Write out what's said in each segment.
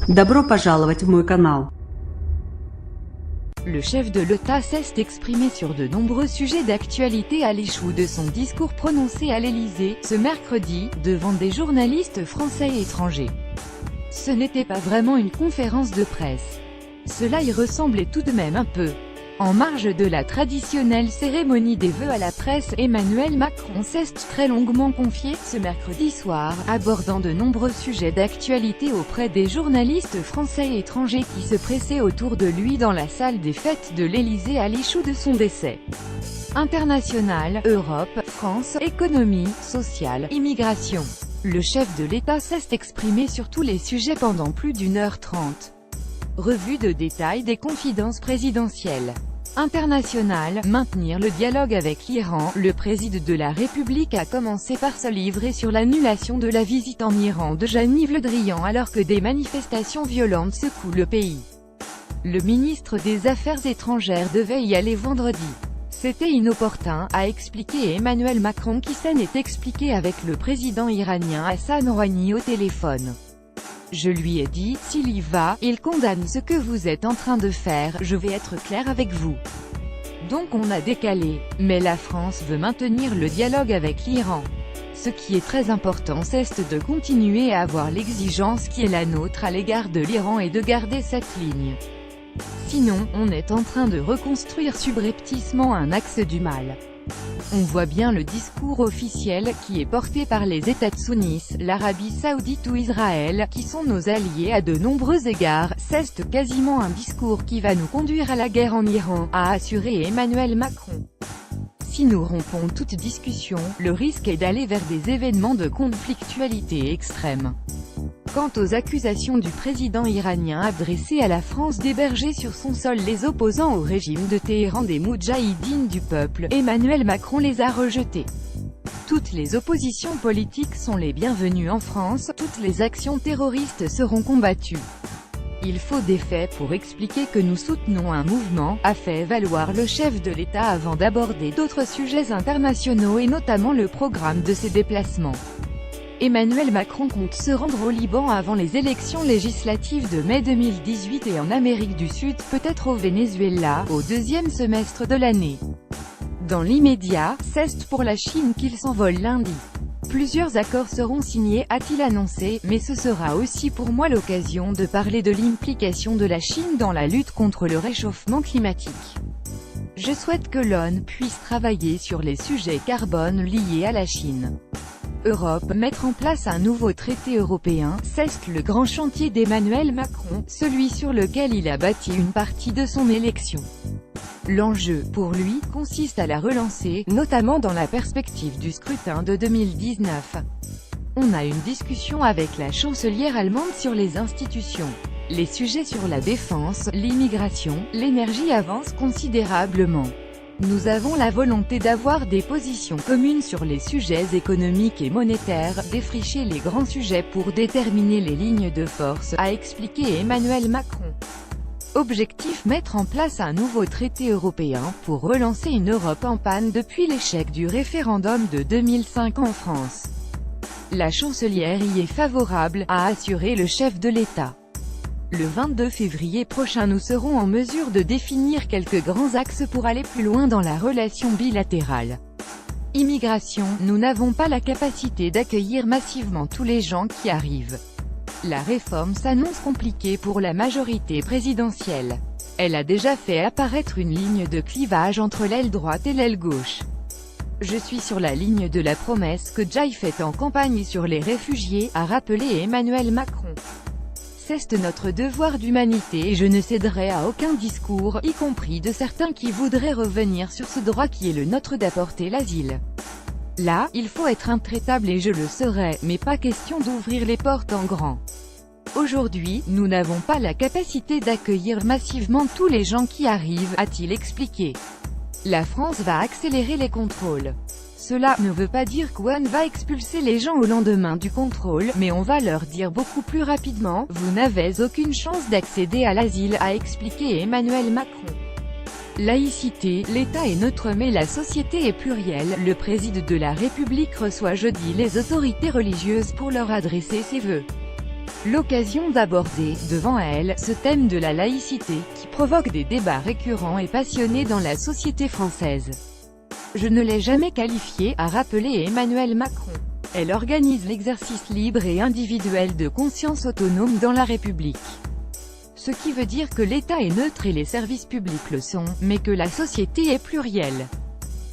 Добро пожаловать в мой канал. Le chef de l'État s'est exprimé sur de nombreux sujets d'actualité à l'échoue de son discours prononcé à l'Élysée, ce mercredi, devant des journalistes français et étrangers. Ce n'était pas vraiment une conférence de presse. Cela y ressemblait tout de même un peu. En marge de la traditionnelle cérémonie des vœux à la presse, Emmanuel Macron s'est très longuement confié, ce mercredi soir, abordant de nombreux sujets d'actualité auprès des journalistes français et étrangers qui se pressaient autour de lui dans la salle des fêtes de l'Élysée à l'échoue de son décès. International, Europe, France, économie, sociale, immigration. Le chef de l'État s'est exprimé sur tous les sujets pendant plus d'1h30. Revue de détail des confidences présidentielles. International, maintenir le dialogue avec l'Iran. Le président de la République a commencé par se livrer sur l'annulation de la visite en Iran de Jean-Yves Le Drian alors que des manifestations violentes secouent le pays. Le ministre des Affaires étrangères devait y aller vendredi. C'était inopportun, a expliqué Emmanuel Macron qui s'en est expliqué avec le président iranien Hassan Rouhani au téléphone. Je lui ai dit, s'il y va, il condamne ce que vous êtes en train de faire, je vais être clair avec vous. Donc on a décalé. Mais la France veut maintenir le dialogue avec l'Iran. Ce qui est très important c'est de continuer à avoir l'exigence qui est la nôtre à l'égard de l'Iran et de garder cette ligne. Sinon, on est en train de reconstruire subrepticement un axe du mal. On voit bien le discours officiel, qui est porté par les États sunnites, l'Arabie Saoudite ou Israël, qui sont nos alliés à de nombreux égards, c'est quasiment un discours qui va nous conduire à la guerre en Iran, a assuré Emmanuel Macron. Si nous rompons toute discussion, le risque est d'aller vers des événements de conflictualité extrême. Quant aux accusations du président iranien adressées à la France d'héberger sur son sol les opposants au régime de Téhéran des moudjahidines du peuple, Emmanuel Macron les a rejetées. Toutes les oppositions politiques sont les bienvenues en France, toutes les actions terroristes seront combattues. Il faut des faits pour expliquer que nous soutenons un mouvement, a fait valoir le chef de l'État avant d'aborder d'autres sujets internationaux et notamment le programme de ses déplacements. Emmanuel Macron compte se rendre au Liban avant les élections législatives de mai 2018 et en Amérique du Sud, peut-être au Venezuela, au deuxième semestre de l'année. Dans l'immédiat, c'est pour la Chine qu'il s'envole lundi. Plusieurs accords seront signés, a-t-il annoncé, mais ce sera aussi pour moi l'occasion de parler de l'implication de la Chine dans la lutte contre le réchauffement climatique. Je souhaite que l'ONU puisse travailler sur les sujets carbone liés à la Chine. Europe, mettre en place un nouveau traité européen, c'est le grand chantier d'Emmanuel Macron, celui sur lequel il a bâti une partie de son élection. L'enjeu, pour lui, consiste à la relancer, notamment dans la perspective du scrutin de 2019. On a une discussion avec la chancelière allemande sur les institutions. Les sujets sur la défense, l'immigration, l'énergie avancent considérablement. Nous avons la volonté d'avoir des positions communes sur les sujets économiques et monétaires, défricher les grands sujets pour déterminer les lignes de force, a expliqué Emmanuel Macron. Objectif: mettre en place un nouveau traité européen, pour relancer une Europe en panne depuis l'échec du référendum de 2005 en France. La chancelière y est favorable, a assuré le chef de l'État. Le 22 février prochain nous serons en mesure de définir quelques grands axes pour aller plus loin dans la relation bilatérale. Immigration, nous n'avons pas la capacité d'accueillir massivement tous les gens qui arrivent. La réforme s'annonce compliquée pour la majorité présidentielle. Elle a déjà fait apparaître une ligne de clivage entre l'aile droite et l'aile gauche. Je suis sur la ligne de la promesse que Jai fait en campagne sur les réfugiés, a rappelé Emmanuel Macron. C'est notre devoir d'humanité et je ne céderai à aucun discours, y compris de certains qui voudraient revenir sur ce droit qui est le nôtre d'apporter l'asile. Là, il faut être intraitable et je le serai, mais pas question d'ouvrir les portes en grand. Aujourd'hui, nous n'avons pas la capacité d'accueillir massivement tous les gens qui arrivent, a-t-il expliqué. La France va accélérer les contrôles. Cela ne veut pas dire qu'on va expulser les gens au lendemain du contrôle, mais on va leur dire beaucoup plus rapidement, vous n'avez aucune chance d'accéder à l'asile, a expliqué Emmanuel Macron. Laïcité, l'État est neutre mais la société est plurielle. Le président de la République reçoit jeudi les autorités religieuses pour leur adresser ses vœux. l'occasion d'aborder, devant elle, ce thème de la laïcité, qui provoque des débats récurrents et passionnés dans la société française. Je ne l'ai jamais qualifiée, a rappelé Emmanuel Macron. Elle organise l'exercice libre et individuel de conscience autonome dans la République. Ce qui veut dire que l'État est neutre et les services publics le sont, mais que la société est plurielle.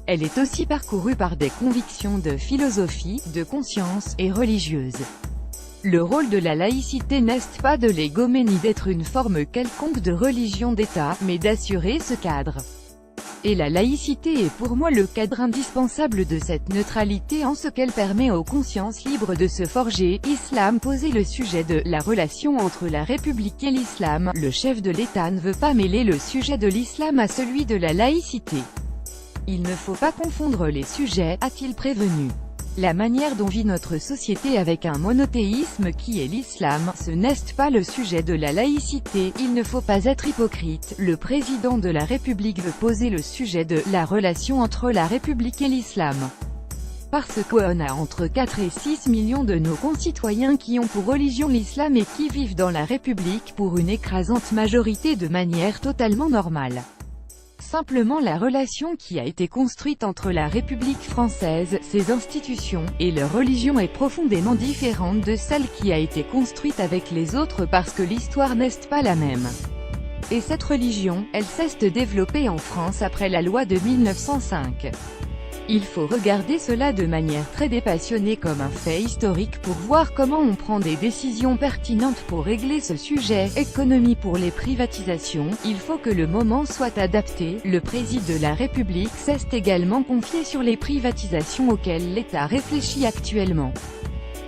Elle est aussi parcourue par des convictions de philosophie, de conscience, et religieuses. Le rôle de la laïcité n'est pas de les gommer ni d'être une forme quelconque de religion d'État, mais d'assurer ce cadre. Et la laïcité est pour moi le cadre indispensable de cette neutralité en ce qu'elle permet aux consciences libres de se forger. Islam posait le sujet de la relation entre la République et l'islam. Le chef de l'État ne veut pas mêler le sujet de l'islam à celui de la laïcité. Il ne faut pas confondre les sujets, a-t-il prévenu. La manière dont vit notre société avec un monothéisme qui est l'islam, ce n'est pas le sujet de la laïcité. Il ne faut pas être hypocrite. Le président de la République veut poser le sujet de la relation entre la République et l'islam. Parce qu'on a entre 4 et 6 millions de nos concitoyens qui ont pour religion l'islam et qui vivent dans la République pour une écrasante majorité de manière totalement normale. Simplement la relation qui a été construite entre la République française, ses institutions, et leur religion est profondément différente de celle qui a été construite avec les autres parce que l'histoire n'est pas la même. Et cette religion, elle s'est développée en France après la loi de 1905. Il faut regarder cela de manière très dépassionnée comme un fait historique pour voir comment on prend des décisions pertinentes pour régler ce sujet. Économie pour les privatisations, il faut que le moment soit adapté. Le président de la République s'est également confié sur les privatisations auxquelles l'État réfléchit actuellement.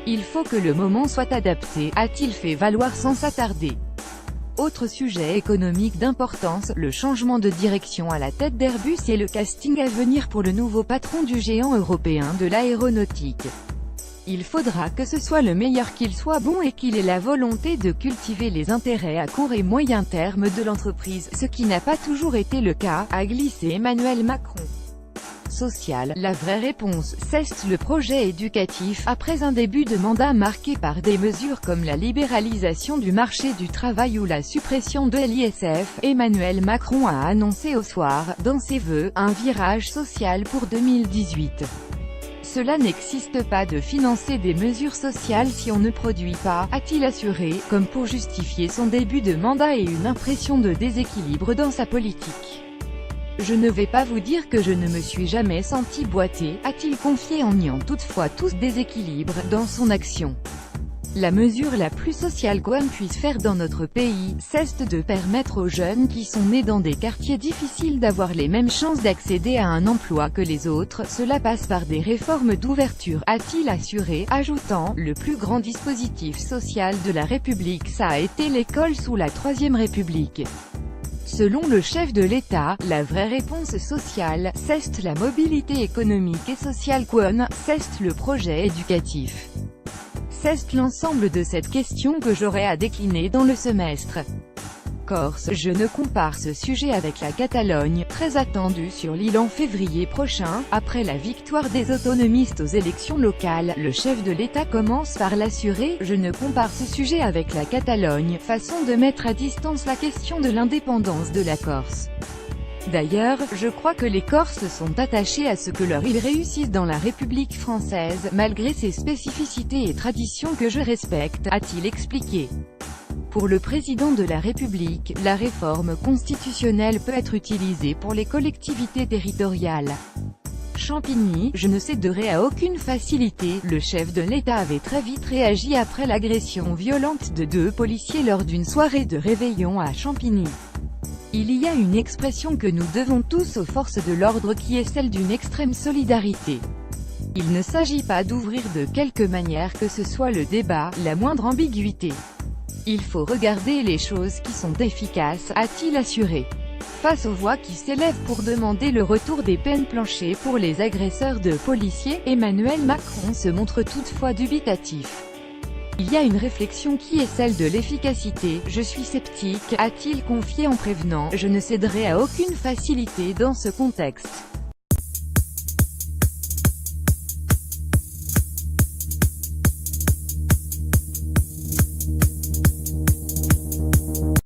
Il faut que le moment soit adapté, a-t-il fait valoir sans s'attarder. Autre sujet économique d'importance, le changement de direction à la tête d'Airbus et le casting à venir pour le nouveau patron du géant européen de l'aéronautique. Il faudra que ce soit le meilleur, qu'il soit bon et qu'il ait la volonté de cultiver les intérêts à court et moyen terme de l'entreprise, ce qui n'a pas toujours été le cas, a glissé Emmanuel Macron. Social, la vraie réponse, c'est le projet éducatif. Après un début de mandat marqué par des mesures comme la libéralisation du marché du travail ou la suppression de l'ISF, Emmanuel Macron a annoncé au soir, dans ses vœux, un virage social pour 2018. Cela n'existe pas de financer des mesures sociales si on ne produit pas, a-t-il assuré, comme pour justifier son début de mandat et une impression de déséquilibre dans sa politique. Je ne vais pas vous dire que je ne me suis jamais senti boiter, a-t-il confié en niant toutefois tout déséquilibre dans son action. La mesure la plus sociale qu'on puisse faire dans notre pays, c'est de permettre aux jeunes qui sont nés dans des quartiers difficiles d'avoir les mêmes chances d'accéder à un emploi que les autres. Cela passe par des réformes d'ouverture, a-t-il assuré, ajoutant, le plus grand dispositif social de la République ça a été l'école sous la Troisième République. Selon le chef de l'État, la vraie réponse sociale, c'est la mobilité économique et sociale c'est le projet éducatif. C'est l'ensemble de cette question que j'aurai à décliner dans le semestre. Corse, je ne compare ce sujet avec la Catalogne, très attendue sur l'île en février prochain. Après la victoire des autonomistes aux élections locales, le chef de l'État commence par l'assurer, je ne compare ce sujet avec la Catalogne, façon de mettre à distance la question de l'indépendance de la Corse. D'ailleurs, je crois que les Corses sont attachés à ce que leur île réussisse dans la République française, malgré ses spécificités et traditions que je respecte, a-t-il expliqué. Pour le président de la République, la réforme constitutionnelle peut être utilisée pour les collectivités territoriales. Champigny, je ne céderai à aucune facilité. Le chef de l'État avait très vite réagi après l'agression violente de 2 policiers lors d'une soirée de réveillon à Champigny. Il y a une expression que nous devons tous aux forces de l'ordre qui est celle d'une extrême solidarité. Il ne s'agit pas d'ouvrir de quelque manière que ce soit le débat, la moindre ambiguïté. Il faut regarder les choses qui sont efficaces, a-t-il assuré. Face aux voix qui s'élèvent pour demander le retour des peines planchers pour les agresseurs de policiers, Emmanuel Macron se montre toutefois dubitatif. Il y a une réflexion qui est celle de l'efficacité, je suis sceptique, a-t-il confié en prévenant, je ne céderai à aucune facilité dans ce contexte.